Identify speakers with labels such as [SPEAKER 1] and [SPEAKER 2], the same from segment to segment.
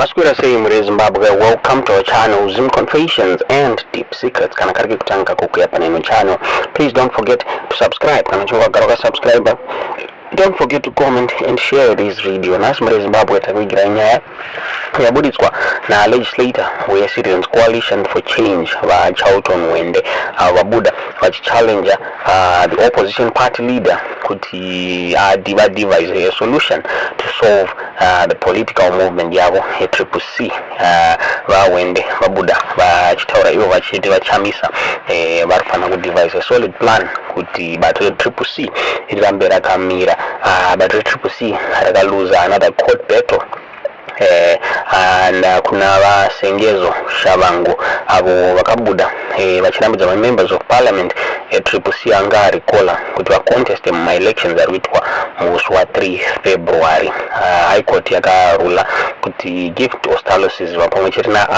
[SPEAKER 1] Masquera say in Zimbabwe, welcome to our channel, Zim Confessions and Deep Secrets. Kana kariki kutanga kukuya paneno channel. Please don't forget to subscribe. Kana chunga garoka subscriber. Don't forget to comment and share this video. Nas mre Zimbabwe tawigira nyaya yabuditswa na legislator we Citizens Coalition for Change wa Pashata Hwende wabuda challenge the opposition party leader kuti devise a solution to solve the political movement yabo CCC Hwende wabuda vachitaura ivo vachiti Chamisa varifana ku devise a solid plan kuti bato CCC irambe rakamira bato CCC rakaluza another court battle and kuna vasengezo shavangu avo vakabuda vachinambidza members of parliament CCC anga arikola kuti vacontest my elections ari kuitwa musi wa 3 February. High court yakarula kuti gift ostalosis vapamwe chete na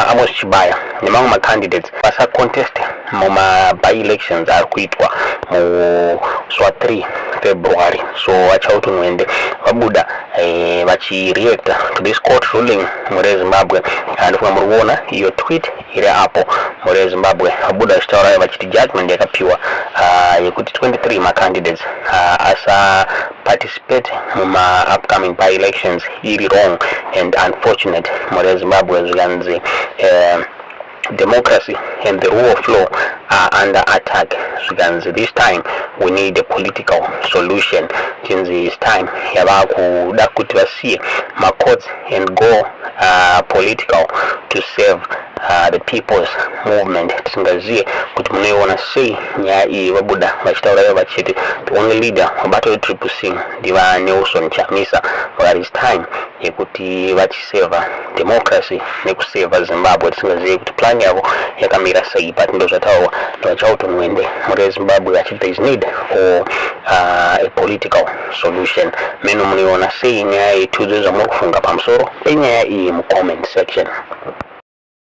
[SPEAKER 1] Amos Chibaya nemamwe macandidates vasacontest muma by elections ari kuitwa musi wa 3 February. So Pashata Hwende vabuda vachireact to this court ruling muri Zimbabwe, and from muona iyo tweet iri apo muri Zimbabwe vabuda vachitaura vachiti judgment yakapiwa yekuti 23 macandidates asa participate muma upcoming by elections iri wrong and unfortunate muri Zimbabwe zvikanzi democracy and the rule of law are under attack. This time we need a political solution. Since this time yavakuda kuti vasiye ma courts and go political to save the people's movement. Tingaziye kuti munoiona sei nyaya iyi vabuda vachitaura vachiti the only leader wabato CCC ndiva Nelson Chamisa, but it's time yekuti vachiseva democracy nekuseva Zimbabwe. Tingaziye kuti plan yavo yakamira sei, but ndo zvataurwa Pashata Hwende muri Zimbabwe achiti there is need for a political solution. Meno munoiona sei nyaya iyi? Tudze zvamuri kufunga pamusoro penyaya iyi mu comment section.